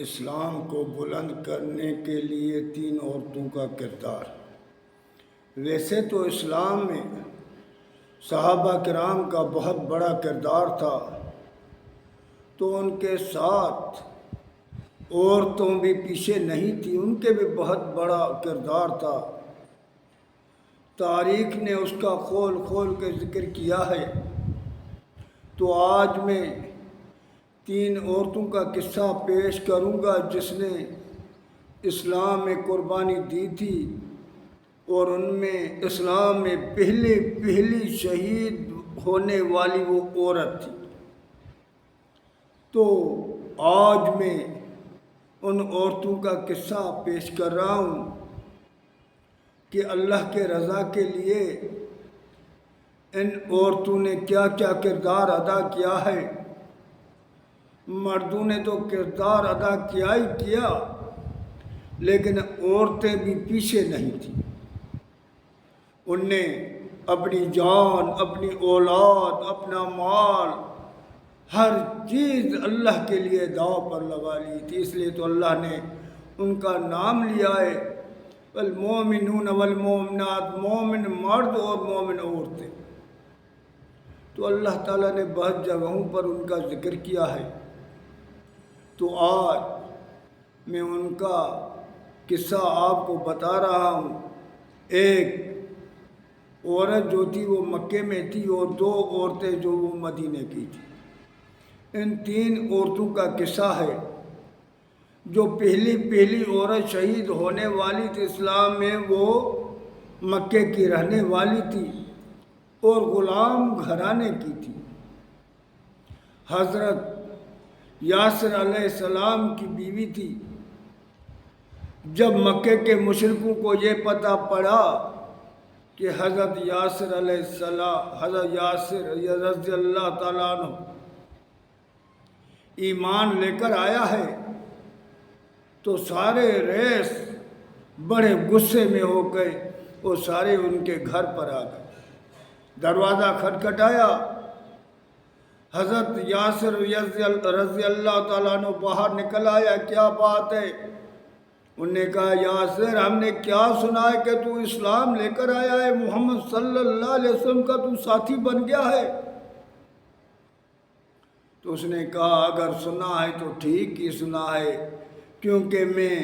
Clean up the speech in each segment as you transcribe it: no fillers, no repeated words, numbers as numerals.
اسلام کو بلند کرنے کے لیے 3 عورتوں کا کردار۔ ویسے تو اسلام میں صحابہ کرام کا بہت بڑا کردار تھا، تو ان کے ساتھ عورتوں بھی پیچھے نہیں تھی، ان کے بھی بہت بڑا کردار تھا۔ تاریخ نے اس کا کھول کھول کے ذکر کیا ہے۔ تو آج میں 3 عورتوں کا قصہ پیش کروں گا جس نے اسلام میں قربانی دی تھی، اور ان میں اسلام میں پہلی شہید ہونے والی وہ عورت تھی۔ تو آج میں ان عورتوں کا قصہ پیش کر رہا ہوں کہ اللہ کے رضا کے لیے ان عورتوں نے کیا کیا کردار ادا کیا ہے۔ مردوں نے تو کردار ادا کیا ہی کیا، لیکن عورتیں بھی پیچھے نہیں تھیں۔ ان نے اپنی جان، اپنی اولاد، اپنا مال، ہر چیز اللہ کے لیے داؤ پر لگا لی تھی۔ اس لیے تو اللہ نے ان کا نام لیا ہے والمومنون والمومنات، مومن مرد اور مومن عورتیں۔ تو اللہ تعالیٰ نے بہت جگہوں پر ان کا ذکر کیا ہے۔ تو آج میں ان کا قصہ آپ کو بتا رہا ہوں۔ ایک عورت جو تھی وہ مکے میں تھی، اور 2 عورتیں جو وہ مدینے کی تھی۔ ان 3 عورتوں کا قصہ ہے۔ جو پہلی عورت شہید ہونے والی تھی اسلام میں، وہ مکے کی رہنے والی تھی اور غلام گھرانے کی تھی۔ حضرت یاسر علیہ السلام کی بیوی تھی۔ جب مکے کے مشرکوں کو یہ پتہ پڑا کہ حضرت یاسر علیہ السلام، حضرت یاسر رضی اللہ تعالیٰ عنہ ایمان لے کر آیا ہے، تو سارے ریس بڑے غصے میں ہو گئے اور سارے ان کے گھر پر آ گئے۔ دروازہ کھٹکھٹایا، حضرت یاسر رضی اللہ تعالیٰ عنہ باہر نکل آیا۔ کیا بات ہے؟ انہوں نے کہا یاسر، ہم نے کیا سنا ہے کہ تو اسلام لے کر آیا ہے، محمد صلی اللہ علیہ وسلم کا تو ساتھی بن گیا ہے۔ تو اس نے کہا اگر سنا ہے تو ٹھیک ہی سنا ہے، کیونکہ میں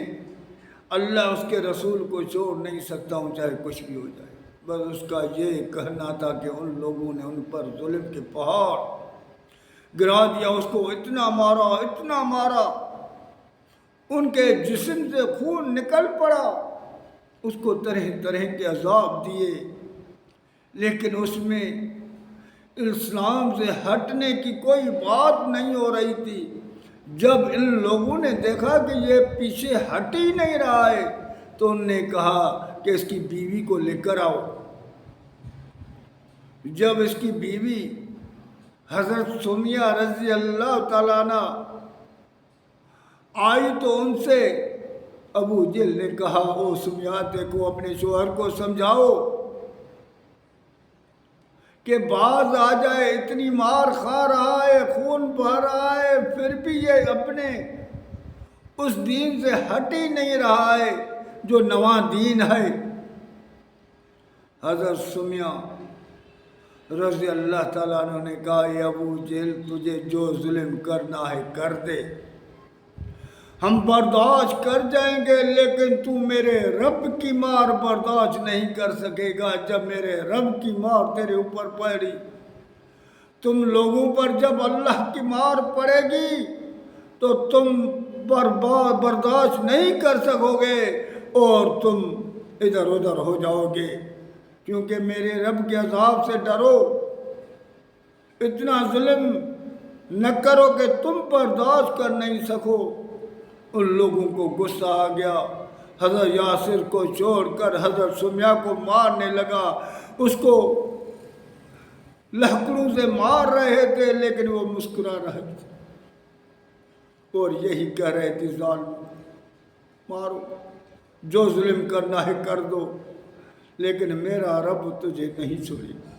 اللہ اس کے رسول کو چھوڑ نہیں سکتا ہوں چاہے کچھ بھی ہو جائے۔ بس اس کا یہ کہنا تھا کہ ان لوگوں نے ان پر ظلم کے پہاڑ گرا دیا، اس کو اتنا مارا، ان کے جسم سے خون نکل پڑا، اس کو طرح طرح کے عذاب دیے، لیکن اس میں اسلام سے ہٹنے کی کوئی بات نہیں ہو رہی تھی۔ جب ان لوگوں نے دیکھا کہ یہ پیچھے ہٹ ہی نہیں رہا ہے، تو انہوں نے کہا کہ اس کی بیوی کو لے کر آؤ۔ جب اس کی بیوی حضرت سمیہ رضی اللہ تعالیٰ عنہ آئی تو ان سے ابو جہل نے کہا او سمیہ، دیکھو اپنے شوہر کو سمجھاؤ کہ باز آ جائے، اتنی مار کھا رہا ہے، خون بہہ رہا ہے، پھر بھی یہ اپنے اس دین سے ہٹ ہی نہیں رہا ہے جو نواں دین ہے۔ حضرت سمیہ رضی اللہ تعالیٰ عنہ نے کہا اے ابو جہل، تجھے جو ظلم کرنا ہے کر دے، ہم برداشت کر جائیں گے، لیکن تو میرے رب کی مار برداشت نہیں کر سکے گا۔ جب میرے رب کی مار تیرے اوپر پڑی، تم لوگوں پر جب اللہ کی مار پڑے گی تو تم برداشت نہیں کر سکو گے اور تم ادھر ادھر ہو جاؤ گے، کیونکہ میرے رب کے عذاب سے ڈرو، اتنا ظلم نہ کرو کہ تم برداشت کر نہیں سکو۔ ان لوگوں کو غصہ آ گیا، حضرت یاسر کو چھوڑ کر حضرت سمیہ کو مارنے لگا۔ اس کو لکڑوں سے مار رہے تھے، لیکن وہ مسکرا رہے تھے اور یہی کہہ رہے تھے ظالم، مارو، جو ظلم کرنا ہے کر دو، لیکن میرا رب تجھے نہیں چھوڑے گا۔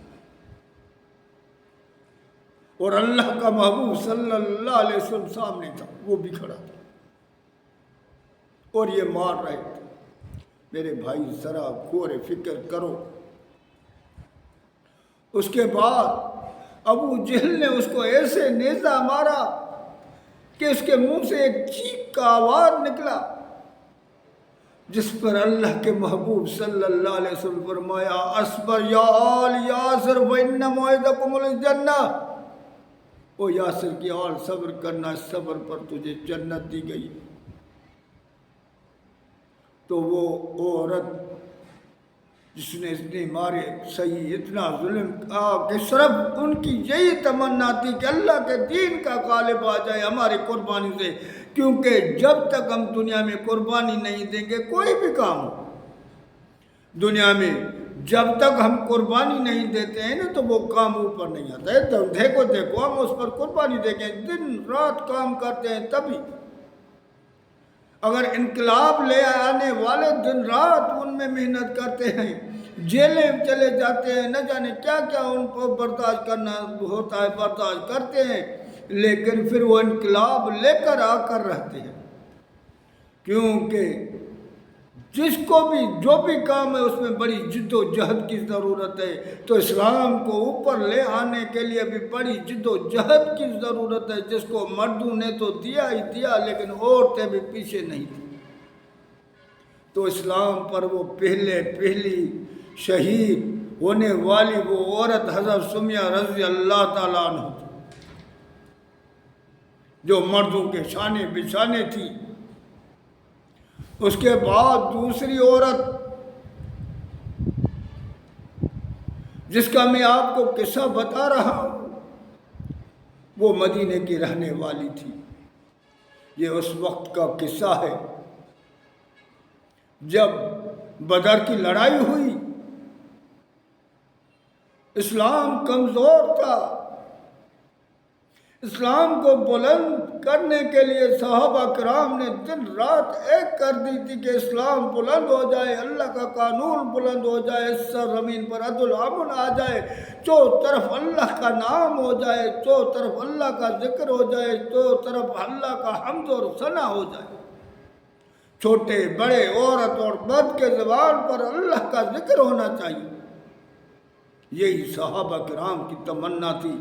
اور اللہ کا محبوب صلی اللہ علیہ وسلم سامنے تھا، وہ بھی کھڑا تھا۔ اور یہ مار رہے تھے۔ میرے بھائی ذرا غور فکر کرو۔ اس کے بعد ابو جہل نے اس کو ایسے نیزہ مارا کہ اس کے منہ سے ایک چیخ کا آواز نکلا، جس پر اللہ کے محبوب صلی اللہ علیہ وسلم فرمایا اصبر یا آل یاسر فإن موعدکم الجنہ۔ او یاسر کی آل صبر کرنا، اس صبر پر تجھے جنت دی گئی۔ تو وہ عورت جس نے اتنے مارے صحیح اتنا ظلم کہ صرف ان کی یہی تمنا تھی کہ اللہ کے دین کا غالب آ جائے ہماری قربانی سے، کیونکہ جب تک ہم دنیا میں قربانی نہیں دیں گے کوئی بھی کام ہو، دنیا میں جب تک ہم قربانی نہیں دیتے ہیں نا تو وہ کام اوپر نہیں آتا ہے۔ تو دیکھو ہم اس پر قربانی دیں گے، دن رات کام کرتے ہیں تبھی۔ اگر انقلاب لے آنے والے دن رات ان میں محنت کرتے ہیں، جیلیں چلے جاتے ہیں، نہ جانے کیا کیا ان کو برداشت کرنا ہوتا ہے، برداشت کرتے ہیں، لیکن پھر وہ انقلاب لے کر آ کر رہتے ہیں، کیونکہ جس کو بھی جو بھی کام ہے اس میں بڑی جد و جہد کی ضرورت ہے۔ تو اسلام کو اوپر لے آنے کے لیے بھی بڑی جد و جہد کی ضرورت ہے، جس کو مردوں نے تو دیا ہی دیا، لیکن عورتیں بھی پیچھے نہیں تھیں۔ تو اسلام پر وہ پہلی شہید ہونے والی وہ عورت حضرت سمیہ رضی اللہ تعالیٰ عنہ تھی، جو مردوں کے شانے بشانے تھی۔ اس کے بعد دوسری عورت جس کا میں آپ کو قصہ بتا رہا ہوں، وہ مدینے کی رہنے والی تھی۔ یہ اس وقت کا قصہ ہے جب بدر کی لڑائی ہوئی، اسلام کمزور تھا۔ اسلام کو بلند کرنے کے لیے صحابہ کرام نے دن رات ایک کر دی تھی کہ اسلام بلند ہو جائے، اللہ کا قانون بلند ہو جائے، اس سرزمین پر عدل و امن آ جائے، چاروں طرف اللہ کا نام ہو جائے، چاروں طرف اللہ کا ذکر ہو جائے، چاروں طرف اللہ کا حمد اور ثنا ہو جائے۔ چھوٹے بڑے عورت اور مرد کے زبان پر اللہ کا ذکر ہونا چاہیے۔ یہی صحابہ کرام کی تمنا تھی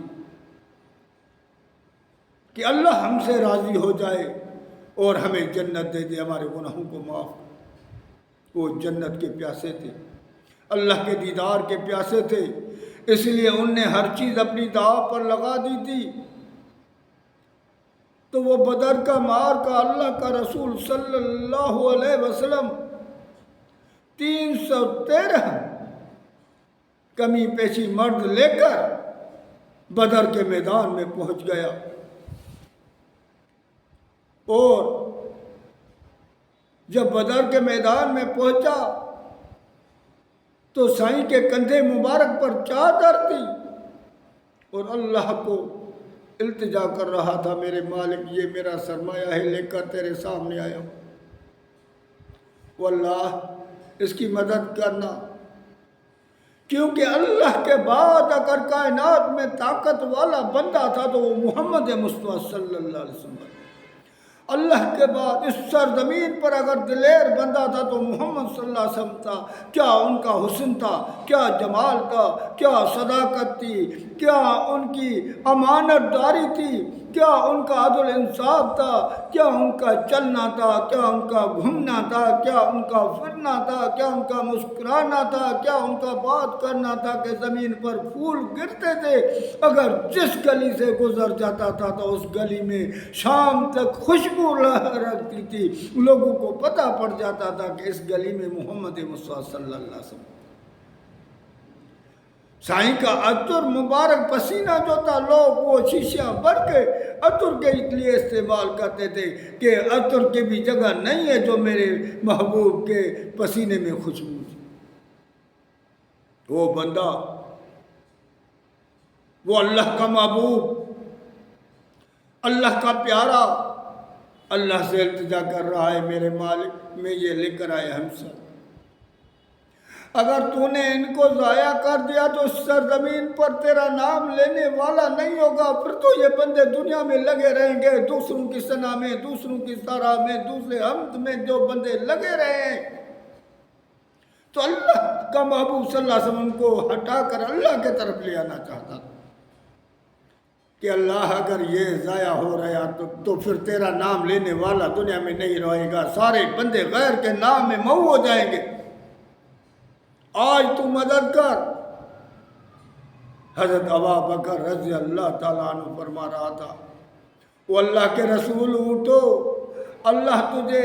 کہ اللہ ہم سے راضی ہو جائے اور ہمیں جنت دے دے، ہمارے گناہوں کو معاف۔ وہ جنت کے پیاسے تھے، اللہ کے دیدار کے پیاسے تھے، اس لیے ان نے ہر چیز اپنی داؤ پر لگا دی تھی۔ تو وہ بدر کا مار کا اللہ کا رسول صلی اللہ علیہ وسلم 313 کمی پیشی مرد لے کر بدر کے میدان میں پہنچ گیا، اور جب بدر کے میدان میں پہنچا تو سائیں کے کندھے مبارک پر چادر تھی، اور اللہ کو التجا کر رہا تھا، میرے مالک یہ میرا سرمایہ ہے، لے کر تیرے سامنے آیا ہوں، واللہ اس کی مدد کرنا، کیونکہ اللہ کے بعد اگر کائنات میں طاقت والا بندہ تھا تو وہ محمد مصطفیٰ صلی اللہ علیہ وسلم۔ اللہ کے بعد اس سرزمین پر اگر دلیر بندہ تھا تو محمد صلی اللہ علیہ وسلم تھا۔ کیا ان کا حسن تھا، کیا جمال تھا، کیا صداقت تھی، کیا ان کی امانت داری تھی، کیا ان کا عدل انصاف تھا، کیا ان کا چلنا تھا، کیا ان کا گھومنا تھا، کیا ان کا پھرنا تھا، کیا ان کا مسکرانا تھا، کیا ان کا بات کرنا تھا کہ زمین پر پھول گرتے تھے، اگر جس گلی سے گزر جاتا تھا تو اس گلی میں شام تک خوشبو رکھتی تھی، لوگوں کو پتہ پڑ جاتا تھا کہ اس گلی میں محمد مصطفیٰ صلی اللہ علیہ وسلم۔ سائیں کا عطر مبارک پسینہ جو تھا، لوگ وہ شیشیاں بھر کے عطر کے لیے استعمال کرتے تھے کہ عطر کی بھی جگہ نہیں ہے جو میرے محبوب کے پسینے میں خوشبو تھی۔ وہ بندہ، وہ اللہ کا محبوب، اللہ کا پیارا، اللہ سے التجا کر رہا ہے، میرے مالک میں یہ لے کر آئے ہم سب، اگر تو نے ان کو ضائع کر دیا تو اس سرزمین پر تیرا نام لینے والا نہیں ہوگا، پھر تو یہ بندے دنیا میں لگے رہیں گے، دوسروں کی ثنا میں، دوسروں کی سارا میں، دوسرے حمد میں جو بندے لگے رہے ہیں۔ تو اللہ کا محبوب صلی اللہ علیہ وسلم ان کو ہٹا کر اللہ کے طرف لے آنا چاہتا تھا کہ اللہ اگر یہ ضائع ہو رہا تو پھر تیرا نام لینے والا دنیا میں نہیں رہے گا، سارے بندے غیر کے نام میں مئو ہو جائیں گے۔ آج تو مدد کر۔ حضرت ابوبکر رضی اللہ تعالیٰ عنہ فرما رہا تھا، وہ اللہ کے رسول اٹھو، اللہ تجھے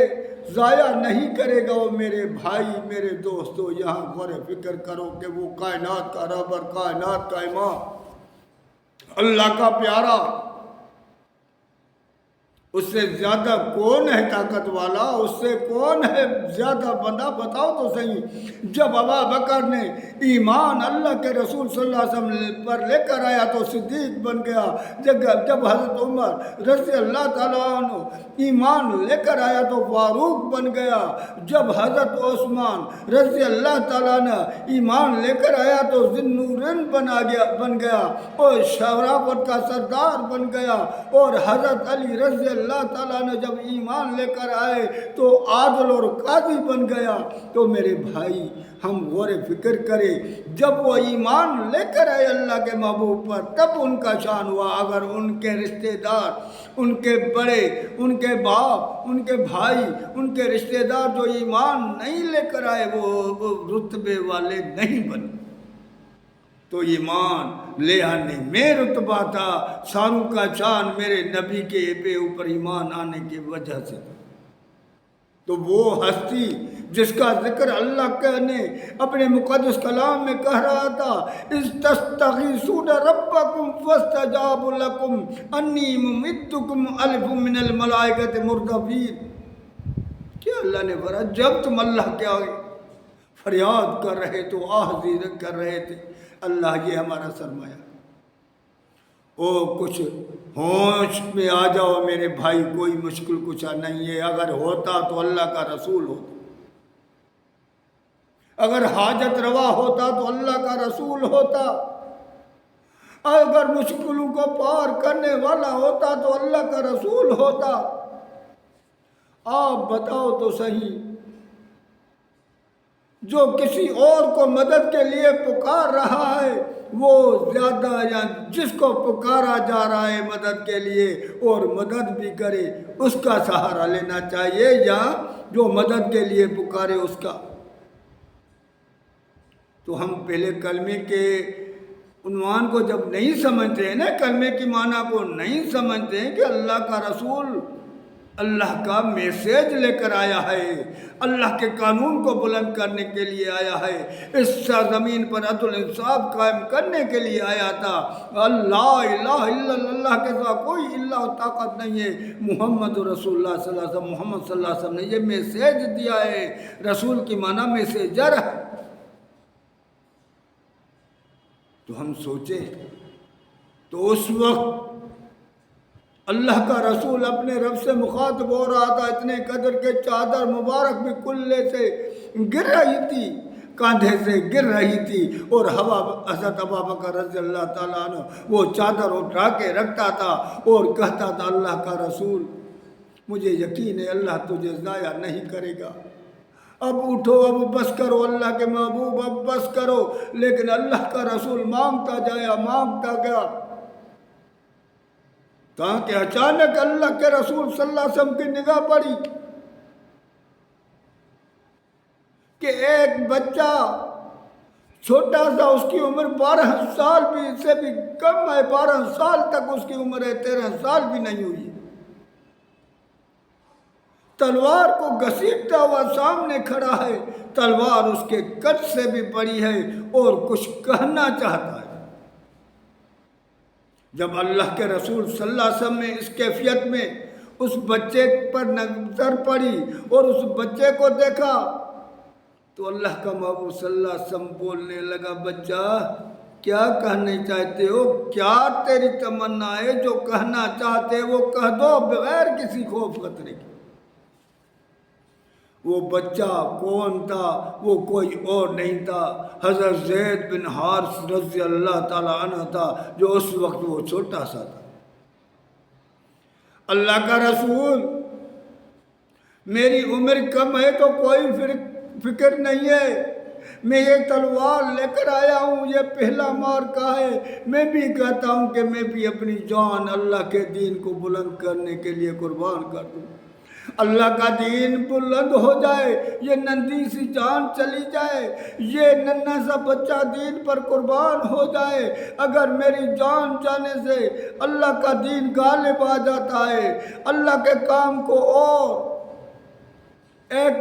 ضائع نہیں کرے گا۔ وہ میرے بھائی، میرے دوستو، یہاں غور فکر کرو کہ وہ کائنات کا رب اور کائنات کا امام، اللہ کا پیارا، اس سے زیادہ کون ہے طاقت والا؟ اس سے کون ہے زیادہ بندہ؟ بتاؤ تو صحیح۔ جب ابوبکر نے ایمان اللہ کے رسول صلی اللہ علیہ وسلم پر لے کر آیا تو صدیق بن گیا۔ جب حضرت عمر رضی اللہ تعالیٰ عنہ ایمان لے کر آیا تو فاروق بن گیا۔ جب حضرت عثمان رضی اللہ تعالیٰ عنہ ایمان لے کر آیا تو ذی النورین بن گیا اور شرافت کا سردار بن گیا۔ اور حضرت علی رضی اللہ تعالیٰ نے جب ایمان لے کر آئے تو عادل اور قاضی بن گیا۔ تو میرے بھائی، ہم غور فکر کریں، جب وہ ایمان لے کر آئے اللہ کے محبوب پر تب ان کا شان ہوا۔ اگر ان کے رشتہ دار، ان کے بڑے، ان کے باپ، ان کے بھائی، ان کے رشتہ دار جو ایمان نہیں لے کر آئے وہ رتبے والے نہیں بنے، تو ایمان لے آنے میں رتبہ تھا۔ ساروں کا شان میرے نبی کے پہ اوپر ایمان آنے کی وجہ سے۔ تو وہ ہستی جس کا ذکر اللہ نے اپنے مقدس کلام میں کہہ رہا تھا، اذ تستغیثون ربکم فاستجاب لکم انی ممدکم الف من الملائکۃ مردفین۔ کیا اللہ نے فرمایا جب تم اللہ کے آگے فریاد کر رہے تو آہذی کر رہے تھے، اللہ یہ ہمارا سرمایہ۔ او کچھ ہوش میں آ جاؤ میرے بھائی، کوئی مشکل کچھ نہیں ہے۔ اگر ہوتا تو اللہ کا رسول ہوتا، اگر حاجت روا ہوتا تو اللہ کا رسول ہوتا، اگر مشکلوں کو پار کرنے والا ہوتا تو اللہ کا رسول ہوتا۔ آپ بتاؤ تو صحیح، جو کسی اور کو مدد کے لیے پکار رہا ہے وہ زیادہ، یا جس کو پکارا جا رہا ہے مدد کے لیے اور مدد بھی کرے اس کا سہارا لینا چاہیے، یا جو مدد کے لیے پکارے اس کا؟ تو ہم پہلے کلمے کے عنوان کو جب نہیں سمجھتے ہیں نا، کلمے کی معنی کو نہیں سمجھتے ہیں کہ اللہ کا رسول اللہ کا میسیج لے کر آیا ہے، اللہ کے قانون کو بلند کرنے کے لیے آیا ہے، اس زمین پر عدل انصاف قائم کرنے کے لیے آیا تھا۔ اللہ الہ الا اللہ کے سوا کوئی اللہ طاقت نہیں ہے، محمد رسول اللہ صلی اللہ علیہ وسلم، محمد صلی اللہ علیہ وسلم نے یہ میسیج دیا ہے۔ رسول کی معنی میسیجر ہے۔ تو ہم سوچیں، تو اس وقت اللہ کا رسول اپنے رب سے مخاطب ہو رہا تھا، اتنے قدر کے چادر مبارک بھی کلے سے گر رہی تھی، کاندھے سے گر رہی تھی، اور حضرت ابوبکر رضی اللہ تعالیٰ عنہ وہ چادر اٹھا کے رکھتا تھا اور کہتا تھا اللہ کا رسول مجھے یقین ہے اللہ تجھے ضائع نہیں کرے گا، اب اٹھو، اب بس کرو، اللہ کے محبوب اب بس کرو۔ لیکن اللہ کا رسول مانگتا گیا تاکہ اچانک اللہ کے رسول صلی اللہ علیہ وسلم کی نگاہ پڑی کہ ایک بچہ چھوٹا سا، اس کی عمر 12 سال بھی اس سے بھی کم ہے، 12 سال تک اس کی عمر ہے، 13 سال بھی نہیں ہوئی، تلوار کو گھسیٹتا ہوا سامنے کھڑا ہے، تلوار اس کے قد سے بھی بڑی ہے اور کچھ کہنا چاہتا ہے۔ جب اللہ کے رسول صلی اللہ علیہ وسلم نے اس کیفیت میں اس بچے پر نظر پڑی اور اس بچے کو دیکھا تو اللہ کا محبوب صلی اللہ علیہ وسلم بولنے لگا، بچہ کیا کہنے چاہتے ہو؟ کیا تیری تمنا ہے؟ جو کہنا چاہتے وہ کہہ دو بغیر کسی خوف خطرے کے۔ وہ بچہ کون تھا؟ وہ کوئی اور نہیں تھا، حضرت زید بن حارث رضی اللہ تعالیٰ عنہ تھا، جو اس وقت وہ چھوٹا سا تھا۔ اللہ کا رسول، میری عمر کم ہے تو کوئی فکر نہیں ہے، میں یہ تلوار لے کر آیا ہوں، یہ پہلا معرکہ ہے، میں بھی کہتا ہوں کہ میں بھی اپنی جان اللہ کے دین کو بلند کرنے کے لیے قربان کر دوں۔ اللہ کا دین بلند ہو جائے، یہ ننھی سی جان چلی جائے، یہ ننھا سا بچہ دین پر قربان ہو جائے، اگر میری جان جانے سے اللہ کا دین غالب آ جاتا ہے، اللہ کے کام کو اور ایک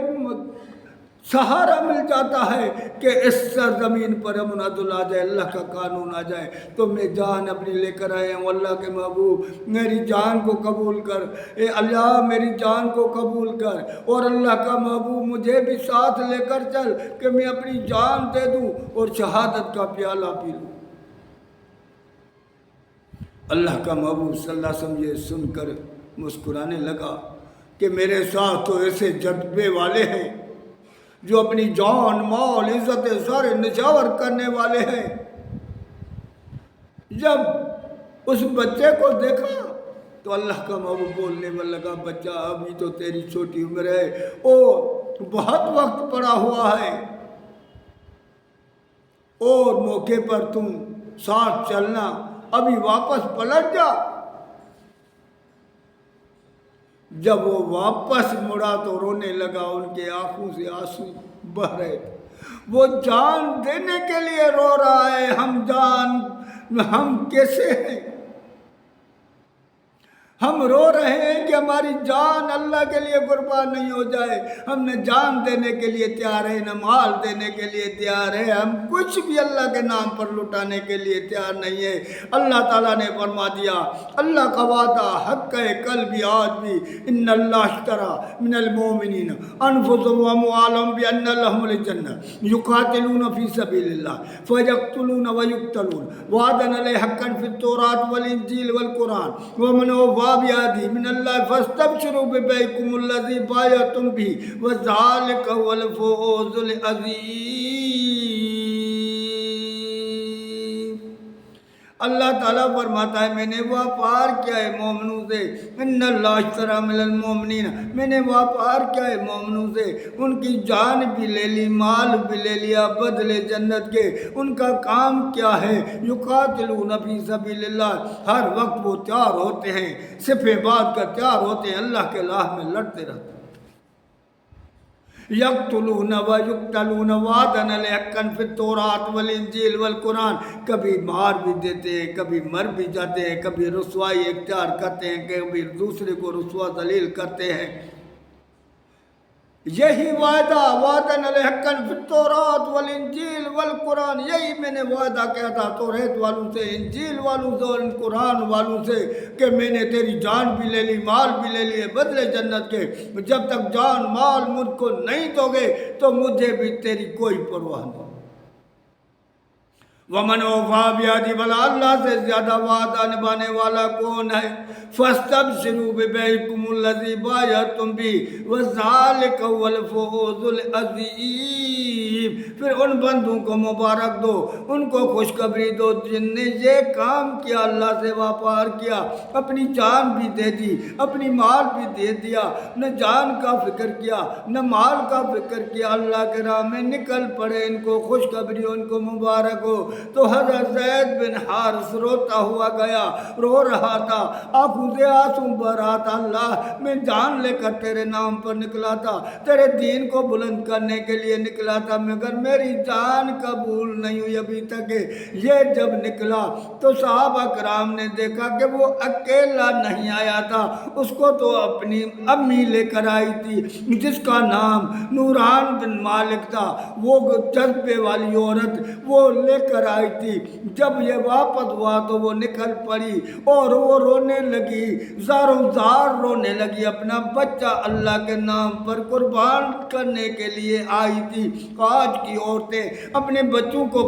سہارا مل جاتا ہے کہ اس سرزمین پر امن عدل آ جائے، اللہ کا قانون آ جائے، تو میں جان اپنی لے کر آیا ہوں۔ اللہ کے محبوب میری جان کو قبول کر، اے اللہ میری جان کو قبول کر، اور اللہ کا محبوب مجھے بھی ساتھ لے کر چل کہ میں اپنی جان دے دوں اور شہادت کا پیالہ پی لوں۔ اللہ کا محبوب صلی اللہ علیہ وسلم یہ سن کر مسکرانے لگا کہ میرے ساتھ تو ایسے جذبے والے ہیں جو اپنی جان مال عزت سارے نچھاور کرنے والے ہیں۔ جب اس بچے کو دیکھا تو اللہ کا محبوب بولنے میں لگا، بچہ ابھی تو تیری چھوٹی عمر ہے اور بہت وقت پڑا ہوا ہے، اور موقع پر تم ساتھ چلنا، ابھی واپس پلٹ جا۔ جب وہ واپس مڑا تو رونے لگا، ان کے آنکھوں سے آنسو بہہ رہے تھے، وہ جان دینے کے لیے رو رہا ہے۔ ہم کیسے ہیں؟ ہم رو رہے ہیں کہ ہماری جان اللہ کے لیے قربان نہیں ہو جائے، ہم نہ جان دینے کے لیے تیار ہے، نہ مال دینے کے لیے تیار ہے، ہم کچھ بھی اللہ کے نام پر لٹانے کے لیے تیار نہیں ہے۔ اللہ تعالیٰ نے فرما دیا، اللہ کا وعدہ حق ہے کل بھی آج بھی، ان اللہ اشترى من المؤمنین انفسهم واموالهم بان لهم الجنہ یقاتلون فی سبیل اللہ فیقتلون ویقتلون وعدا علیہ حقا فی التوراۃ والانجیل والقرآن ومن اوفی بیعہدہ من اللہ فاستبشروا ببیعکم الذی بایعتم بہ وذلک هو الفوز العظیم۔ اللہ تعالیٰ فرماتا ہے میں نے واپار کیا ہے مومنوں سے، ان اللہ اشتری من المؤمنین، میں نے واپار کیا ہے مومنوں سے، ان کی جان بھی لے لی، مال بھی لے لیا بدلے جنت کے۔ ان کا کام کیا ہے؟ یقاتلون فی سبیل اللہ، ہر وقت وہ تیار ہوتے ہیں، صفیں باندھ کر تیار ہوتے ہیں، اللہ کے راہ میں لڑتے رہتے ہیں۔ یقتلون و یقتلون وعدا علیہ حقا فی التوراۃ والانجیل والقرآن، کبھی مار بھی دیتے ہیں، کبھی مر بھی جاتے ہیں، کبھی رسوائی اختیار کرتے ہیں، کبھی دوسرے کو رسوا ذلیل کرتے ہیں۔ یہی وعدہ علیہ حقا فی التوراۃ والانجیل والقرآن، یہی میں نے وعدہ کیا تھا توریت والوں سے، انجیل والوں سے اور قرآن والوں سے کہ میں نے تیری جان بھی لے لی، مال بھی لے لیے بدلے جنت کے۔ جب تک جان مال مجھ کو نہیں دو گے تو مجھے بھی تیری کوئی پرواہ نہیں۔ ومن اوفی بیعہدہ، بھلا اللہ سے زیادہ وعدہ نبھانے والا کون ہے؟ فاستبشروا ببیعکم الذی بایعتم بہ وذلک هو الفوز العظیم۔ پھر ان بندوں کو مبارک دو، ان کو خوشخبری دو جن نے یہ کام کیا، اللہ سے واپار کیا، اپنی جان بھی دے دی، اپنی مال بھی دے دیا، نہ جان کا فکر کیا نہ مال کا فکر کیا، اللہ کے راہ میں نکل پڑے، ان کو خوشخبری ہو، ان کو مبارک ہو۔ تو حضرت زید بن حارث روتا ہوا گیا، رو رہا تھا، آنکھوں سے آنسو بہہ رہا تھا، اللہ میں جان لے کر تیرے نام پر نکلا تھا، تیرے دین کو بلند کرنے کے لیے نکلا تھا، مگر میری جان قبول نہیں ہوئی ابھی تک۔ یہ جب نکلا تو صحابہ کرام نے دیکھا کہ وہ اکیلا نہیں آیا تھا، اس کو تو اپنی امی لے کر آئی تھی جس کا نام نوران بن مالک تھا، وہ جذبے والی عورت وہ لے کر آئی تھی۔ جب یہ واپس ہوا تو وہ نکل پڑی اور وہ رونے لگی، زاروں زار رونے لگی، اپنا بچہ اللہ کے نام پر قربان کرنے کے لیے آئی تھی۔ آج کی عورتیں اپنے بچوں کو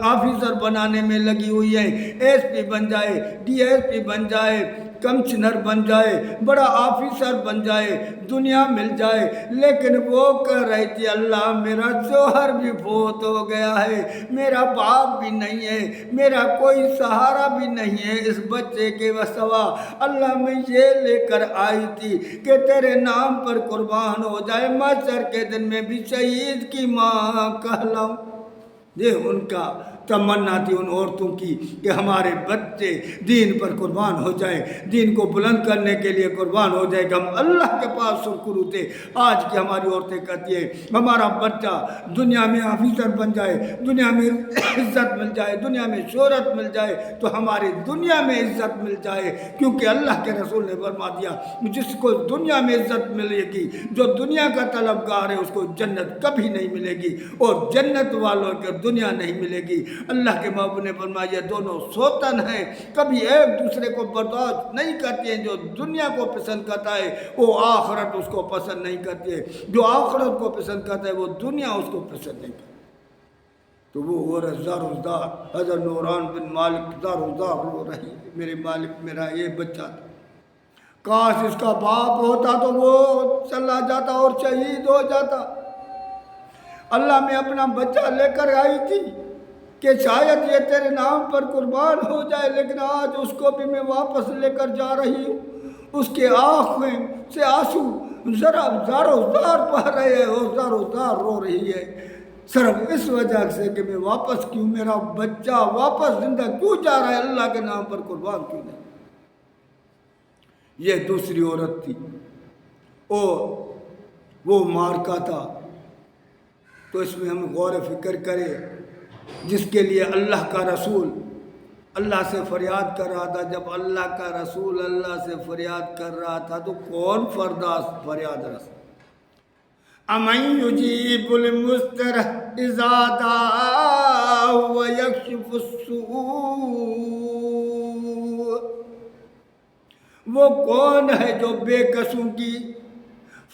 آفیسر بنانے میں لگی ہوئی ہیں، ایس پی بن جائے، ڈی ایس پی بن جائے، کمشنر بن جائے، بڑا آفیسر بن جائے، دنیا مل جائے، لیکن وہ کہہ رہی تھی اللہ میرا شوہر بھی فوت ہو گیا ہے، میرا باپ بھی نہیں ہے، میرا کوئی سہارا بھی نہیں ہے اس بچے کے سوا، اللہ میں یہ لے کر آئی تھی کہ تیرے نام پر قربان ہو جائے، محشر کے دن میں بھی شہید کی ماں کہلاؤں۔ یہ ان کا تمنا تھی ان عورتوں کی کہ ہمارے بچے دین پر قربان ہو جائے، دین کو بلند کرنے کے لیے قربان ہو جائے کہ ہم اللہ کے پاس سرخرو تھے۔ آج کی ہماری عورتیں کہتی ہیں ہمارا بچہ دنیا میں آفیسر بن جائے، دنیا میں عزت مل جائے، دنیا میں شہرت مل جائے تو ہماری دنیا میں عزت مل جائے، کیونکہ اللہ کے رسول نے فرما دیا جس کو دنیا میں عزت ملے گی، جو دنیا کا طلبگار ہے اس کو جنت کبھی نہیں ملے گی، اور جنت والوں کو دنیا نہیں ملے گی۔ اللہ کے محبوب نے فرمایا یہ دونوں سوتن ہیں، کبھی ایک دوسرے کو برداشت نہیں کرتے ہیں، جو دنیا کو پسند کرتا ہے وہ آخرت اس کو پسند نہیں کرتی ہے، جو آخرت کو پسند کرتا ہے وہ دنیا اس کو پسند نہیں کرتی۔ تو وہ عورت زار و زار حضرت نوران بن مالک زار و زار رو رہی ہے، میرے مالک میرا یہ بچہ تھا، کاش اس کا باپ ہوتا تو وہ چلا جاتا اور شہید ہو جاتا۔ اللہ میں اپنا بچہ لے کر آئی تھی کہ شاید یہ تیرے نام پر قربان ہو جائے، لیکن آج اس کو بھی میں واپس لے کر جا رہی ہوں۔ اس کے آنکھیں سے آنسو ذرا زار و زار بہہ رہے ہیں اور زار و زار رو رہی ہے، صرف اس وجہ سے کہ میں واپس کیوں، میرا بچہ واپس زندہ کیوں جا رہا ہے، اللہ کے نام پر قربان کیوں نہیں۔ یہ دوسری عورت تھی اور وہ مارکا تھا۔ تو اس میں ہم غور و فکر کریں، جس کے لیے اللہ کا رسول اللہ سے فریاد کر رہا تھا، جب اللہ کا رسول اللہ سے فریاد کر رہا تھا تو کون فرداست فریاد رسول؟ اَمَن يُجِيبُ الْمُضْطَرَّ إِذَا دَعَاهُ وَيَكْشِفُ السُّوءَ، وہ کون ہے جو بے کسوں کی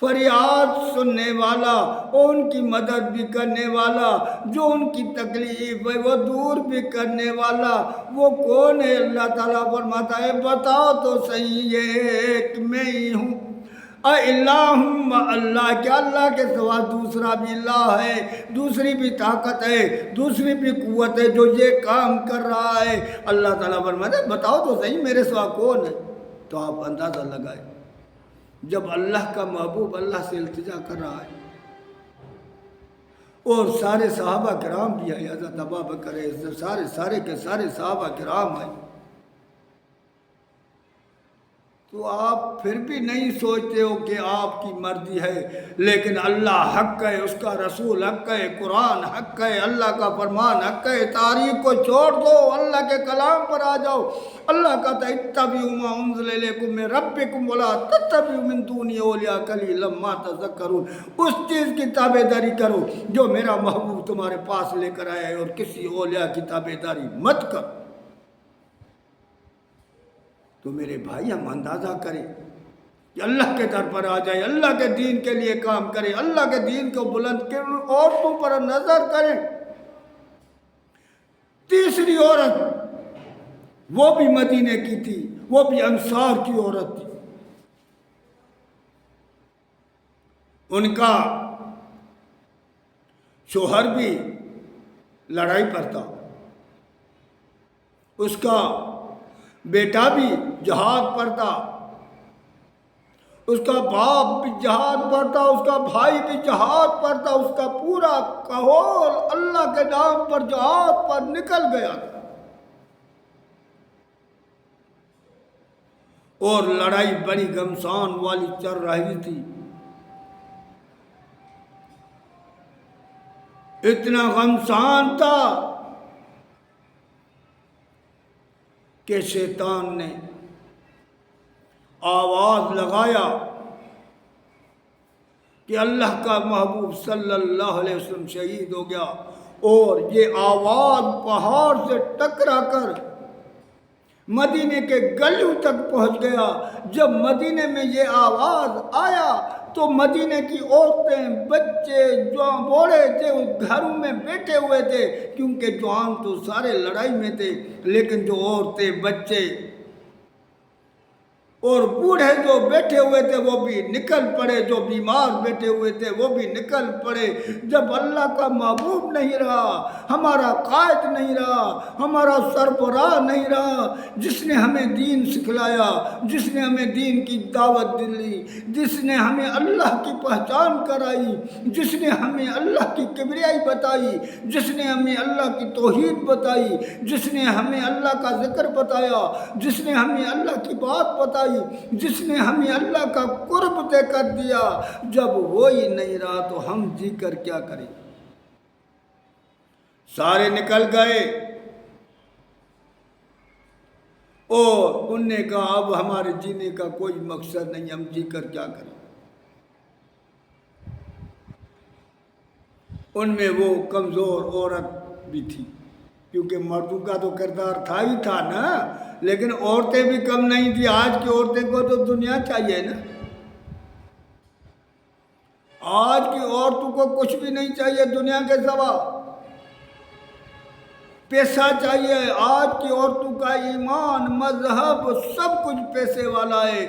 فریاد سننے والا اور ان کی مدد بھی کرنے والا، جو ان کی تکلیف ہے وہ دور بھی کرنے والا، وہ کون ہے؟ اللہ تعالیٰ فرماتا ہے بتاؤ تو صحیح یہ ایک میں ہی ہوں۔ اِلَٰهٌ اللہ، کیا اللہ کے سوا دوسرا بھی اللہ ہے، دوسری بھی طاقت ہے، دوسری بھی قوت ہے جو یہ کام کر رہا ہے؟ اللہ تعالیٰ فرماتا ہے بتاؤ تو صحیح میرے سوا کون ہے؟ تو آپ اندازہ لگائیں، جب اللہ کا محبوب اللہ سے التجا کر رہا ہے اور سارے صحابہ کرام بھی ہیں، حضرت ابوبکر ہے، سارے کے سارے صحابہ کرام ہیں، تو آپ پھر بھی نہیں سوچتے ہو کہ آپ کی مرضی ہے، لیکن اللہ حق ہے، اس کا رسول حق ہے، قرآن حق ہے، اللہ کا فرمان حق ہے، تاریخ کو چھوڑ دو، اللہ کے کلام پر آ جاؤ۔ اللہ کہتا ہے اتبعوا ما انزل الیکم من ربکم ولا تتبعوا من دونہ اولیاء قلیلا ما تذکرون، اس چیز کی تابع داری کرو جو میرا محبوب تمہارے پاس لے کر آیا ہے، اور کسی اولیاء کی تابع داری مت کرو۔ تو میرے بھائی ہم اندازہ کریں کہ اللہ کے در پر آ جائیں، اللہ کے دین کے لیے کام کریں، اللہ کے دین کو بلند کریں، عورتوں پر نظر کریں۔ تیسری عورت وہ بھی مدینے کی تھی، وہ بھی انصار کی عورت تھی، ان کا شوہر بھی لڑائی پر تھا، اس کا بیٹا بھی جہاد پر تھا، اس کا باپ بھی جہاد پر تھا، اس کا بھائی بھی جہاد پر تھا، اس کا پورا کہول اللہ کے نام پر جہاد پر نکل گیا تھا، اور لڑائی بڑی گھمسان والی چل رہی تھی۔ اتنا گھمسان تھا کہ شیطان نے آواز لگایا کہ اللہ کا محبوب صلی اللہ علیہ وسلم شہید ہو گیا، اور یہ آواز پہاڑ سے ٹکرا کر مدینے کے گلیوں تک پہنچ گیا۔ جب مدینے میں یہ آواز آیا تو مدینے کی عورتیں، بچے، جوان، بوڑھے تھے، گھروں میں بیٹھے ہوئے تھے، کیونکہ جوان تو سارے لڑائی میں تھے، لیکن جو عورتیں، بچے اور بوڑھے جو بیٹھے ہوئے تھے وہ بھی نکل پڑے، جو بیمار بیٹھے ہوئے تھے وہ بھی نکل پڑے۔ جب اللہ کا محبوب نہیں رہا، ہمارا قائد نہیں رہا، ہمارا سربراہ نہیں رہا، جس نے ہمیں دین سکھلایا، جس نے ہمیں دین کی دعوت دی، جس نے ہمیں اللہ کی پہچان کرائی، جس نے ہمیں اللہ کی کبریائی بتائی، جس نے ہمیں اللہ کی توحید بتائی، جس نے ہمیں اللہ کا ذکر بتایا، جس نے ہمیں اللہ کی بات بتائی، جس نے ہمیں اللہ کا قرب دے کر دیا، جب وہی نہیں رہا تو ہم جی کر کیا کریں؟ سارے نکل گئے اور ان نے کہا اب ہمارے جینے کا کوئی مقصد نہیں، ہم جی کر کیا کریں؟ ان میں وہ کمزور عورت بھی تھی، کیونکہ مردوں کا تو کردار تھا ہی تھا نا، لیکن عورتیں بھی کم نہیں تھی۔ آج کی عورتیں کو تو دنیا چاہیے نا، آج کی عورتوں کو کچھ بھی نہیں چاہیے دنیا کے سوا، پیسہ چاہیے۔ آج کی عورتوں کا ایمان، مذہب، سب کچھ پیسے والا ہے۔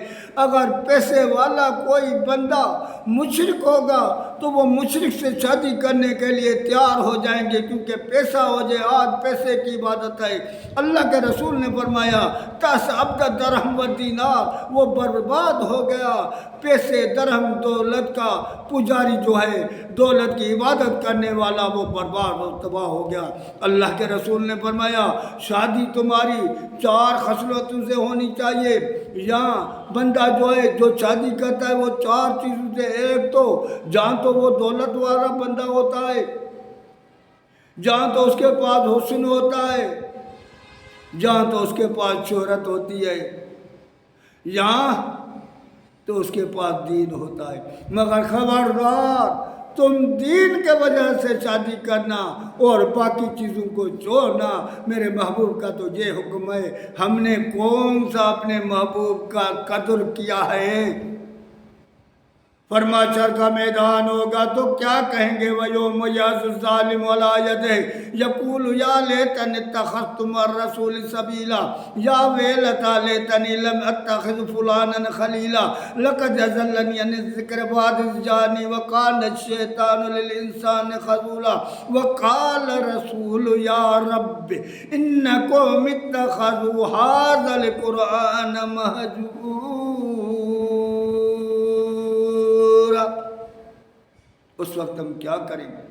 اگر پیسے والا کوئی بندہ مشرک ہوگا تو وہ مشرک سے شادی کرنے کے لیے تیار ہو جائیں گے، کیونکہ پیسہ ہو جائے۔ آج پیسے کی عبادت ہے۔ اللہ کے رسول نے فرمایا تس عبد درہم و دینار، وہ برباد ہو گیا۔ پیسے، درہم، دولت کا پجاری جو ہے، دولت کی عبادت کرنے والا، وہ برباد و تباہ ہو گیا۔ اللہ کے رسول نے فرمایا شادی تمہاری 4 خصلتوں سے ہونی چاہیے۔ یہاں بندہ جو ہے، جو شادی کرتا ہے وہ 4 چیزوں سے، ایک تو جہاں تو وہ دولت والا بندہ ہوتا ہے، جہاں تو اس کے پاس حسن ہوتا ہے، جہاں تو اس کے پاس شہرت ہوتی ہے، یہاں تو اس کے پاس دین ہوتا ہے۔ مگر خبردار، تم دین کے وجہ سے شادی کرنا اور باقی چیزوں کو چھوڑنا۔ میرے محبوب کا تو یہ حکم ہے۔ ہم نے کون سا اپنے محبوب کا قدر کیا ہے؟ فرماچر کا میدان ہوگا تو کیا کہیں گے؟ وَيَوْمَ يَعْضُ الظَّالِمُ عَلَىٰ يَدَيْهِ يَقُولُ يَا لَيْتَنِي اتَّخَذْتُ مَعَ الرَّسُولِ سَبِيلًا يَا وَيْلَتَىٰ لَيْتَنِي لَمْ أَتَّخِذْ فُلَانًا خَلِيلًا لَقَدْ أَضَلَّنِي عَنِ الذِّكْرِ بَعْدَ إِذْ جَاءَنِي وَكَانَ الشَّيْطَانُ لِلْإِنسَانِ خَذُولًا وَقَالَ الرَّسُولُ يَا رَبِّ إِنَّ قَوْمِي اتَّخَذُوا هَٰذَا الْقُرْآنَ مَهْجُورًا۔ اس وقت ہم کیا کریں گے؟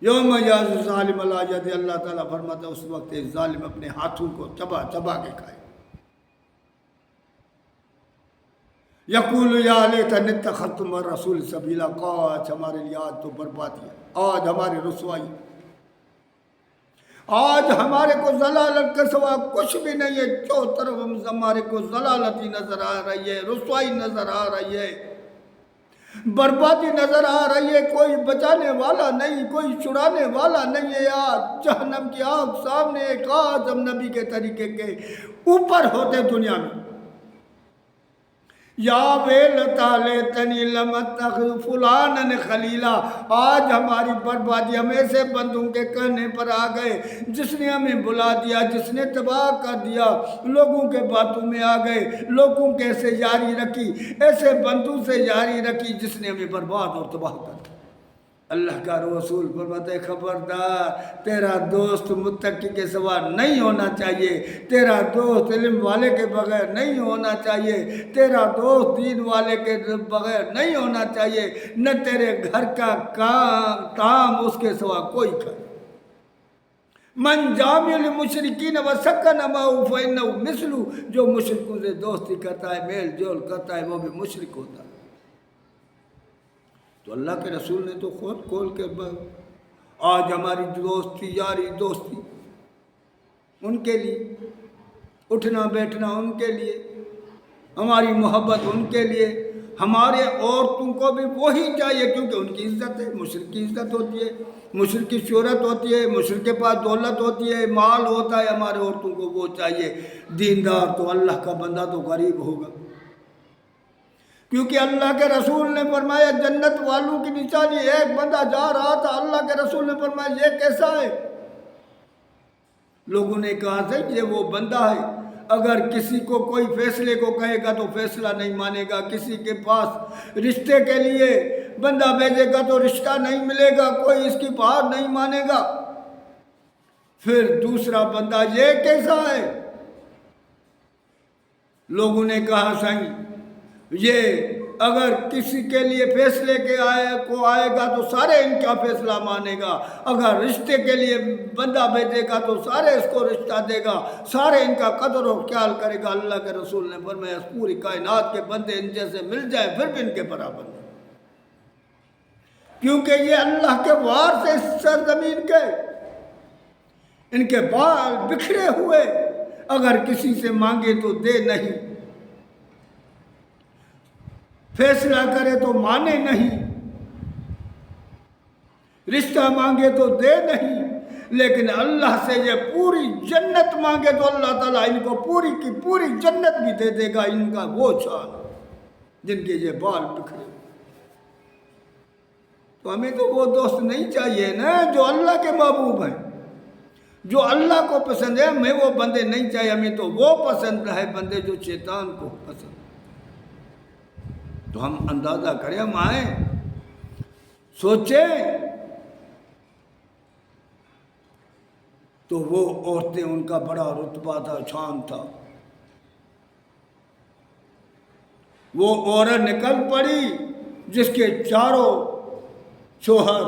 یوم یعض الظالم علی یدہ، اللہ تعالیٰ فرماتا ہے اس وقت ظالم اپنے ہاتھوں کو چبا چبا کے کھائے۔ یقول یا لیتنی اتخذت مع الرسول سبیلا، کاش ہمارے لیے آج تو بربادی ہے، آج ہماری رسوائی، آج ہمارے کو ضلالت کے سوا کچھ بھی نہیں ہے۔ جو طرف ہمارے کو ضلالت ہی نظر آ رہی ہے، رسوائی نظر آ رہی ہے، بربادی نظر آ رہی ہے۔ کوئی بچانے والا نہیں، کوئی چھڑانے والا نہیں ہے۔ آج جہنم کی آگ سامنے ہے۔ کاش ہم نبی کے طریقے کے اوپر ہوتے دنیا میں۔ یا ویلتا لیتنی لم اتخذ فلانا خلیلا، آج ہماری بربادی ہم ایسے بندوں کے کہنے پر آ گئے جس نے ہمیں بلا دیا، جس نے تباہ کر دیا، لوگوں کے باتوں میں آ گئے، لوگوں کے سے یاری رکھی، ایسے بندوں سے یاری رکھی جس نے ہمیں برباد اور تباہ کر دیا۔ اللہ کا رسول فرماتے ہیں خبردار، تیرا دوست متقی کے سوا نہیں ہونا چاہیے، تیرا دوست علم والے کے بغیر نہیں ہونا چاہیے، تیرا دوست دین والے کے بغیر نہیں ہونا چاہیے، نہ تیرے گھر کا کام اس کے سوا کوئی کرے۔ من جامع المشرکین وسکن معه فإنه مثلہ، جو مشرکوں سے دوستی کرتا ہے، میل جول کرتا ہے، وہ بھی مشرک ہوتا ہے۔ تو اللہ کے رسول نے تو خود کھول کے آج ہماری دوستی، یاری دوستی ان کے لیے، اٹھنا بیٹھنا ان کے لیے، ہماری محبت ان کے لیے، ہمارے عورتوں کو بھی وہی چاہیے، کیونکہ ان کی عزت ہے، مشرک کی عزت ہوتی ہے، مشرک کی شہرت ہوتی ہے، مشرک کے پاس دولت ہوتی ہے، مال ہوتا ہے، ہمارے عورتوں کو وہ چاہیے۔ دیندار تو اللہ کا بندہ تو غریب ہوگا، کیونکہ اللہ کے رسول نے فرمایا جنت والوں کی نشانی، ایک بندہ جا رہا تھا، اللہ کے رسول نے فرمایا یہ کیسا ہے؟ لوگوں نے کہا تھا یہ وہ بندہ ہے اگر کسی کو کوئی فیصلے کو کہے گا تو فیصلہ نہیں مانے گا، کسی کے پاس رشتے کے لیے بندہ بھیجے گا تو رشتہ نہیں ملے گا، کوئی اس کی بات نہیں مانے گا۔ پھر دوسرا بندہ یہ کیسا ہے؟ لوگوں نے کہا سائیں یہ اگر کسی کے لیے فیصلے کے آئے گا تو سارے ان کا فیصلہ مانے گا، اگر رشتے کے لیے بندہ بھیجے گا تو سارے اس کو رشتہ دے گا، سارے ان کا قدر و خیال کرے گا۔ اللہ کے رسول نے فرمایا پوری کائنات کے بندے ان جیسے مل جائیں پھر بھی ان کے برابر نہیں، کیونکہ یہ اللہ کے وار سے سرزمین کے ان کے بال بکھرے ہوئے، اگر کسی سے مانگے تو دے نہیں، فیصلہ کرے تو مانے نہیں، رشتہ مانگے تو دے نہیں، لیکن اللہ سے یہ پوری جنت مانگے تو اللہ تعالیٰ ان کو پوری کی پوری جنت بھی دے دے گا۔ ان کا وہ شان جن کے یہ بال بکھرے، تو ہمیں تو وہ دوست نہیں چاہیے نا جو اللہ کے محبوب ہیں، جو اللہ کو پسند ہے۔ ہمیں وہ بندے نہیں چاہیے، ہمیں تو وہ پسند ہے بندے جو شیطان کو پسند۔ تو ہم اندازہ کریں، ہم آئیں سوچیں تو وہ عورتیں ان کا بڑا رتبہ تھا، شان تھا۔ وہ عورت نکل پڑی جس کے چاروں شوہر،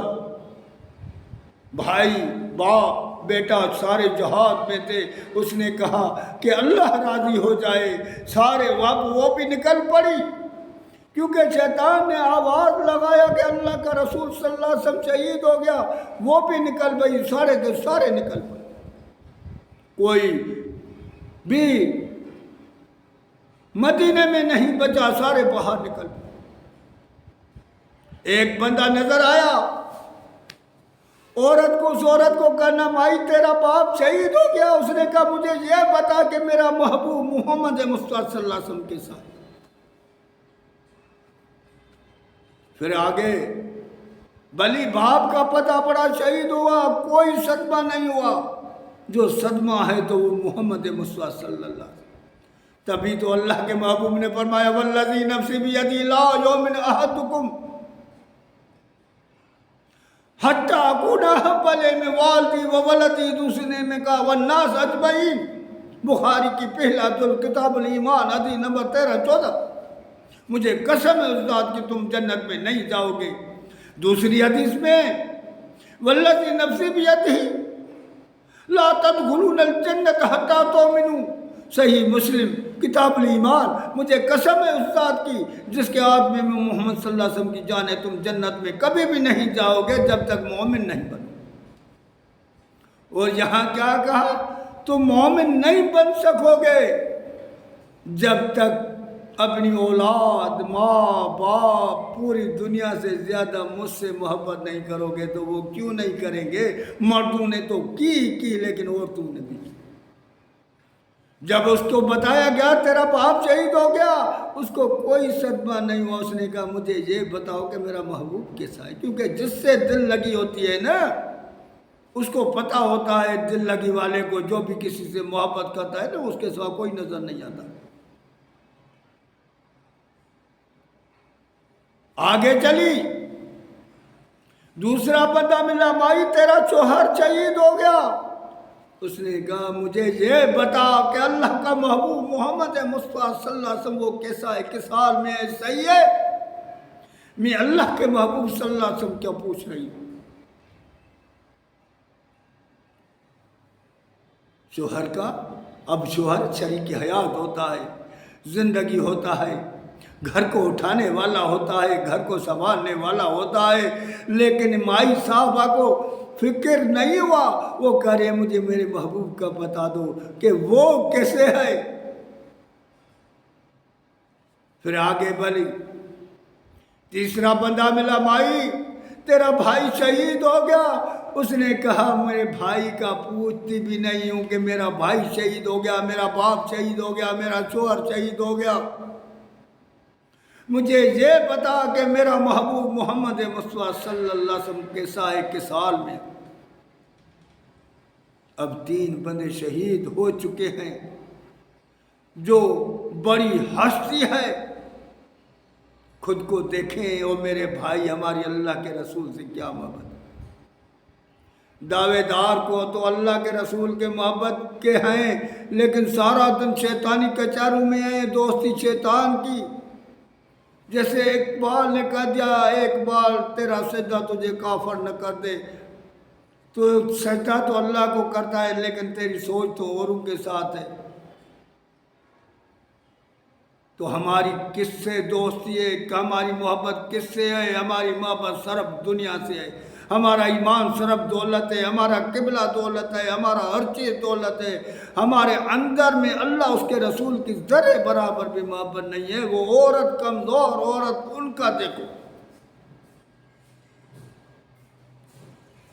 بھائی، باپ، بیٹا سارے جہاد میں تھے، اس نے کہا کہ اللہ راضی ہو جائے، سارے وہ بھی نکل پڑی، کیونکہ شیطان نے آواز لگایا کہ اللہ کا رسول صلی اللہ علیہ وسلم شہید ہو گیا، وہ بھی نکل گئی، سارے کے سارے نکل پڑے، کوئی بھی مدینے میں نہیں بچا، سارے باہر نکل پڑے۔ ایک بندہ نظر آیا، عورت کو، اس عورت کو کہنا مائی تیرا باپ شہید ہو گیا، اس نے کہا مجھے یہ بتا کہ میرا محبوب محمد مصطفیٰ صلی اللہ علیہ وسلم کے ساتھ۔ پھر آگے بلی باپ کا پتہ پڑا، شہید ہوا، کوئی صدمہ نہیں ہوا، جو صدمہ ہے تو وہ محمد مصطفیٰ صلی اللہ علیہ وسلم۔ تبھی تو اللہ کے محبوب نے فرمایا والذی نفسی بیدی لا یؤمن احدکم حتی اکون احب الیہ من والدی و ولدی، دوسرے میں کہا والناس اجمعین، بخاری کی پہلا جلد کتاب الایمان حدیث نمبر 13-14۔ مجھے قسم ہے اس ذات کی تم جنت میں نہیں جاؤ گے۔ دوسری حدیث میں والذی نفسی بیدہ لا تدخلون الجنت حتی تؤمنوا، صحیح مسلم کتاب الایمان، مجھے قسم ہے اس ذات کی جس کے ہاتھ میں محمد صلی اللہ علیہ وسلم کی جان ہے، تم جنت میں کبھی بھی نہیں جاؤ گے جب تک مومن نہیں بنو۔ اور یہاں کیا کہا؟ تم مومن نہیں بن سکو گے جب تک اپنی اولاد، ماں باپ، پوری دنیا سے زیادہ مجھ سے محبت نہیں کرو گے۔ تو وہ کیوں نہیں کریں گے؟ مردوں نے تو کی لیکن عورتوں نے بھی کی۔ جب اس کو بتایا گیا تیرا باپ شہید ہو گیا، اس کو کوئی صدمہ نہیں ہوا، اس نے کہا مجھے یہ بتاؤ کہ میرا محبوب کیسا ہے، کیونکہ جس سے دل لگی ہوتی ہے نا اس کو پتہ ہوتا ہے، دل لگی والے کو جو بھی کسی سے محبت کرتا ہے نا اس کے سوا کوئی نظر نہیں آتا۔ آگے چلی، دوسرا بندہ ملا، مائی تیرا شوہر شہید ہو گیا، اس نے کہا مجھے یہ بتا کہ اللہ کا محبوب محمد مصطفیٰ صلی اللہ علیہ وسلم وہ کیسا ہے، کس حال میں ہے، صحیح ہے؟ میں اللہ کے محبوب صلی اللہ علیہ وسلم کیا پوچھ رہی ہوں؟ شوہر کا، اب شوہر شریک حیات ہوتا ہے، زندگی ہوتا ہے، گھر کو اٹھانے والا ہوتا ہے، گھر کو سنبھالنے والا ہوتا ہے، لیکن مائی صاحبہ کو فکر نہیں ہوا، وہ کہہ رہے مجھے میرے محبوب کا بتا دو کہ وہ کیسے ہے۔ پھر آگے بڑھی، تیسرا بندہ ملا، مائی تیرا بھائی شہید ہو گیا، اس نے کہا میرے بھائی کا پوچھتی بھی نہیں ہوں کہ میرا بھائی شہید ہو گیا، میرا باپ شہید ہو گیا، میرا شوہر شہید ہو گیا، مجھے یہ بتا کہ میرا محبوب محمد مصطفیٰ صلی اللہ علیہ وسلم کیسا ہے، کس حال میں۔ اب 3 بندے شہید ہو چکے ہیں، جو بڑی ہستی ہے، خود کو دیکھیں اور میرے بھائی ہماری اللہ کے رسول سے کیا محبت ہے۔ دعوے دار کو تو اللہ کے رسول کے محبت کے ہیں، لیکن سارا دن شیطانی کچاروں میں ہیں، دوستی شیطان کی۔ جیسے اقبال نے کہہ دیا، اقبال تیرا سجدہ تجھے کافر نہ کر دے، تو سجدہ تو اللہ کو کرتا ہے لیکن تیری سوچ تو اوروں کے ساتھ ہے۔ تو ہماری کس سے دوستی ہے، ہماری محبت کس سے ہے؟ ہماری محبت صرف دنیا سے ہے، ہمارا ایمان صرف دولت ہے، ہمارا قبلہ دولت ہے، ہمارا ہر چیز دولت ہے۔ ہمارے اندر میں اللہ اس کے رسول کی ذرے برابر بھی محبت نہیں ہے۔ وہ عورت، کمزور عورت، ان کا دیکھو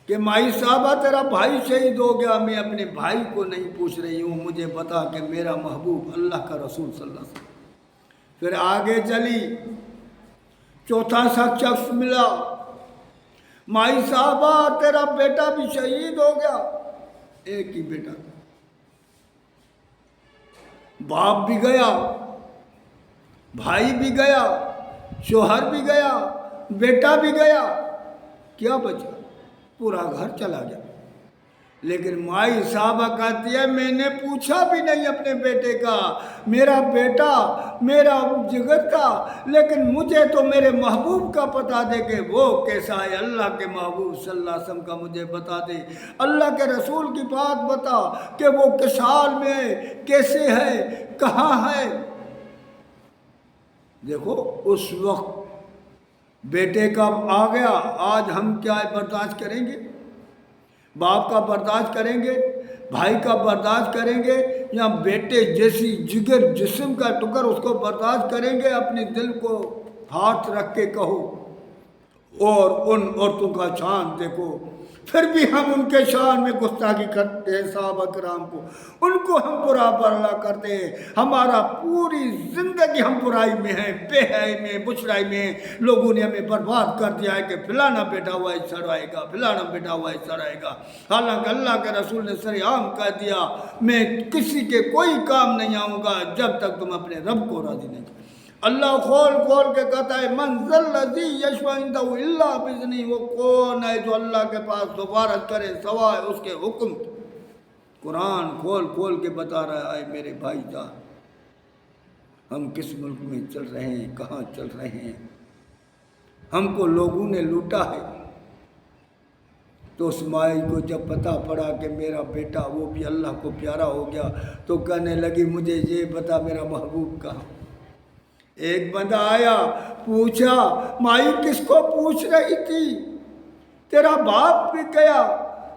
کہ مائی صاحبہ تیرا بھائی شہید ہو گیا، میں اپنے بھائی کو نہیں پوچھ رہی ہوں، مجھے بتا کہ میرا محبوب اللہ کا رسول صلی اللہ علیہ وسلم۔ پھر آگے چلی، چوتھا شخص ملا، مائی صاحبہ تیرا بیٹا بھی شہید ہو گیا۔ ایک ہی بیٹا تھا، باپ بھی گیا، بھائی بھی گیا، شوہر بھی گیا، بیٹا بھی گیا، کیا بچا؟ پورا گھر چلا گیا۔ لیکن مائی صاحبہ کہتی ہے میں نے پوچھا بھی نہیں اپنے بیٹے کا، میرا بیٹا میرا جگر تھا، لیکن مجھے تو میرے محبوب کا پتا دے کہ وہ کیسا ہے۔ اللہ کے محبوب صلی اللہ علیہ وسلم کا مجھے بتا دے، اللہ کے رسول کی بات بتا کہ وہ کس حال میں ہے، کیسے ہے، کہاں ہے۔ دیکھو اس وقت بیٹے کا آ گیا، آج ہم کیا برداشت کریں گے؟ باپ کا برداشت کریں گے، بھائی کا برداشت کریں گے، یا بیٹے جیسی جگر جسم کا ٹکر اس کو برداشت کریں گے؟ اپنے دل کو ہاتھ رکھ کے کہو۔ اور ان عورتوں کا شان دیکھو، پھر بھی ہم ان کے شان میں گستاخی کرتے ہیں، صحابہ کرام کو، ان کو ہم برا بھلا کرتے ہیں۔ ہمارا پوری زندگی ہم برائی میں ہیں، بے حیائی میں، بچڑائی میں ہیں۔ لوگوں نے ہمیں برباد کر دیا ہے کہ فلانا بیٹا ہوا ہے سڑائے گا، فلانا بیٹا ہوا ہے سڑائے گا۔ حالانکہ اللہ کے رسول نے سر عام کہہ دیا، میں کسی کے کوئی کام نہیں آؤں گا جب تک تم اپنے رب کو راضی نہیں کرو۔ اللہ کھول کھول کے کہتا ہے من ذا الذی یشفع عندہ الا باذنہ، وہ کون ہے جو اللہ کے پاس سفارش کرے سوائے اس کے حکم کے؟ قرآن کھول کھول کے بتا رہا ہے میرے بھائی جان، ہم کس ملک میں چل رہے ہیں، کہاں چل رہے ہیں۔ ہم کو لوگوں نے لوٹا ہے۔ تو اس مائی کو جب پتہ پڑا کہ میرا بیٹا وہ بھی اللہ کو پیارا ہو گیا، تو کہنے لگی مجھے یہ بتا میرا محبوب کہاں۔ ایک بندہ آیا، پوچھا، مائی کس کو پوچھ رہی تھی؟ تیرا باپ بھی گیا،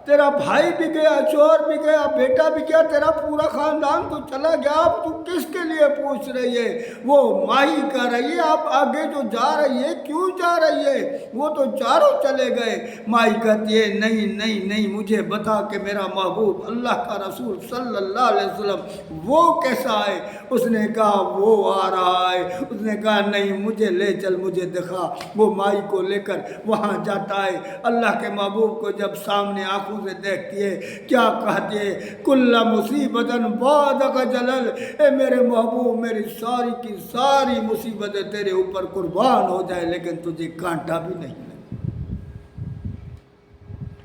تیرا بھائی بھی گیا، شوہر بھی گیا، بیٹا بھی گیا، تیرا پورا خاندان تو چلا گیا، اب تو کس کے لیے پوچھ رہی ہے؟ وہ مائی کہہ رہی ہے اب آگے جو جا رہی ہے کیوں جا رہی ہے؟ وہ تو چاروں چلے گئے۔ مائی کہتی ہے نہیں نہیں نہیں، مجھے بتا کہ میرا محبوب اللہ کا رسول صلی اللہ علیہ وسلم وہ کیسا ہے؟ اس نے کہا وہ آ رہا ہے۔ اس نے کہا نہیں مجھے لے چل، مجھے دکھا۔ وہ مائی کو لے کر وہاں جاتا ہے۔ اللہ کے محبوب کو جب سامنے آنکھوں سے دیکھتی ہے، کیا کہتی ہے؟ کل مصیبت بعدک جلل، اے میرے محبوب میری ساری کی ساری مصیبتیں تیرے اوپر قربان ہو جائے لیکن تجھے کانٹا بھی نہیں لگے۔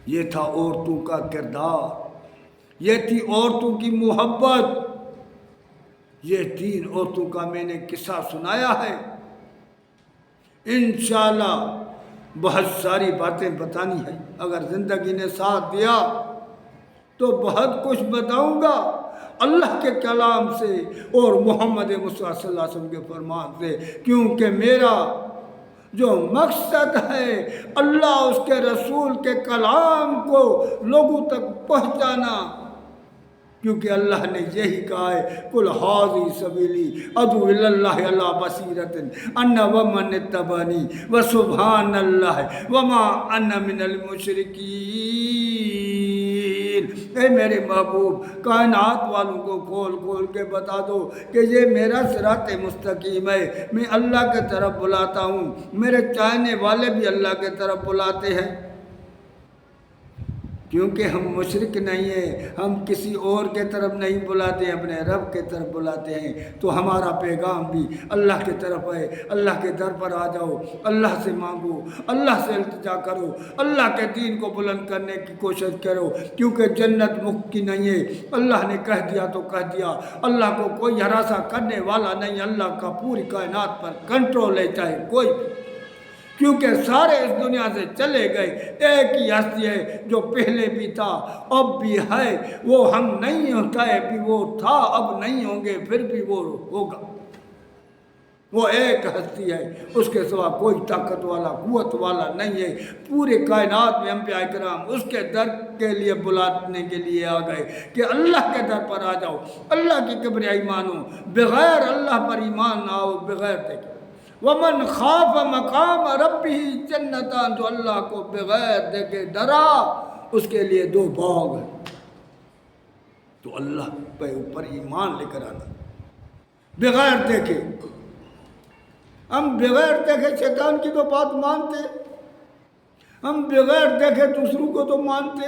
یہ تھا عورتوں کا کردار، یہ تھی عورتوں کی محبت۔ یہ 3 عورتوں کا میں نے قصہ سنایا ہے۔ انشاءاللہ بہت ساری باتیں بتانی ہے، اگر زندگی نے ساتھ دیا تو بہت کچھ بتاؤں گا اللہ کے کلام سے اور محمد مصطفیٰ صلی اللہ علیہ وسلم کے فرمان سے، کیونکہ میرا جو مقصد ہے اللہ اس کے رسول کے کلام کو لوگوں تک پہنچانا، کیونکہ اللہ نے یہی کہا ہے قل ھذی سبیلی ادعو الی اللہ علی بصیرۃ انا ومن اتبعنی وسبحان اللہ وما انا من المشرکین۔ اے میرے محبوب کائنات والوں کو کھول کھول کے بتا دو کہ یہ میرا صراط مستقیم ہے، میں اللہ کے طرف بلاتا ہوں، میرے چاہنے والے بھی اللہ کے طرف بلاتے ہیں۔ کیونکہ ہم مشرک نہیں ہیں، ہم کسی اور کے طرف نہیں بلاتے، اپنے رب کے طرف بلاتے ہیں۔ تو ہمارا پیغام بھی اللہ کے طرف ہے، اللہ کے در پر آ جاؤ، اللہ سے مانگو، اللہ سے التجا کرو، اللہ کے دین کو بلند کرنے کی کوشش کرو، کیونکہ جنت مفت کی نہیں ہے۔ اللہ نے کہہ دیا تو کہہ دیا، اللہ کو کوئی ہراساں کرنے والا نہیں، اللہ کا پوری کائنات پر کنٹرول ہے، چاہے کوئی بھی، کیونکہ سارے اس دنیا سے چلے گئے۔ ایک ہی ہستی ہے جو پہلے بھی تھا اب بھی ہے، وہ ہم نہیں ہوتا ہے، بھی وہ تھا اب نہیں ہوں گے، پھر بھی وہ ہوگا۔ وہ ایک ہستی ہے، اس کے سوا کوئی طاقت والا قوت والا نہیں ہے۔ پورے کائنات میں انبیاء کرام اس کے در کے لیے بلانے کے لیے آ گئے کہ اللہ کے در پر آ جاؤ، اللہ کی کبریائی مانو، بغیر اللہ پر ایمان نہ آؤ، بغیر دیکھے وَمَنْ خَافَ مَقَامَ رَبِّهِ جَنَّتَانِ، جو اللہ کو بغیر دیکھے ڈرا، اس کے لیے دو باغ ہیں۔ تو اللہ پہ اوپر ایمان لے کر آنا، بغیر دیکھے۔ ہم بغیر دیکھے شیطان کی تو بات مانتے، ہم بغیر دیکھے دوسروں کو تو مانتے،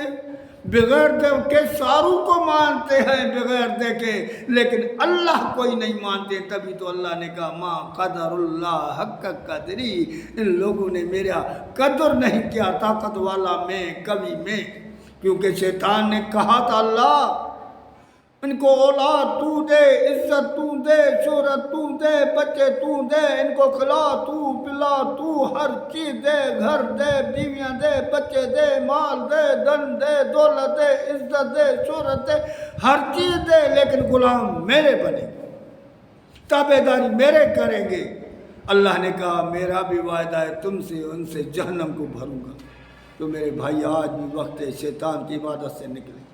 بغیر دیکھے ساروں کو مانتے ہیں بغیر دیکھے، لیکن اللہ کوئی نہیں مانتے۔ تبھی تو اللہ نے کہا ما قدر اللہ حق قدری، ان لوگوں نے میرا قدر نہیں کیا، طاقت والا میں، قوی میں، کیونکہ شیطان نے کہا تھا اللہ ان کو اولاد تو دے، عزت تو دے، شہرت تو دے، بچے تو دے، ان کو کھلا تو، پلا تو، ہر چیز دے، گھر دے، بیویاں دے، بچے دے، مال دے، دن دے، دولت دے، عزت دے، شہرت دے، ہر چیز دے، لیکن غلام میرے بنے، تابعداری میرے کریں گے۔ اللہ نے کہا میرا بھی وعدہ ہے تم سے، ان سے جہنم کو بھروں گا۔ تو میرے بھائی آج بھی وقت ہے شیطان کی عبادت سے نکلیں،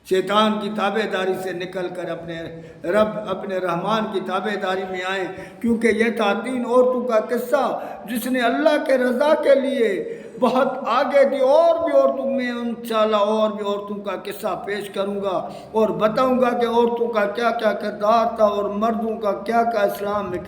شیطان کی تابعداری سے نکل کر اپنے رب، اپنے رحمان کی تابعداری میں آئیں، کیونکہ یہ تھا 3 عورتوں کا قصہ جس نے اللہ کے رضا کے لیے بہت آگے تھی۔ اور بھی عورتوں میں انشاءاللہ اور بھی عورتوں کا قصہ پیش کروں گا اور بتاؤں گا کہ عورتوں کا کیا کیا کردار تھا اور مردوں کا کیا کیا اسلام میں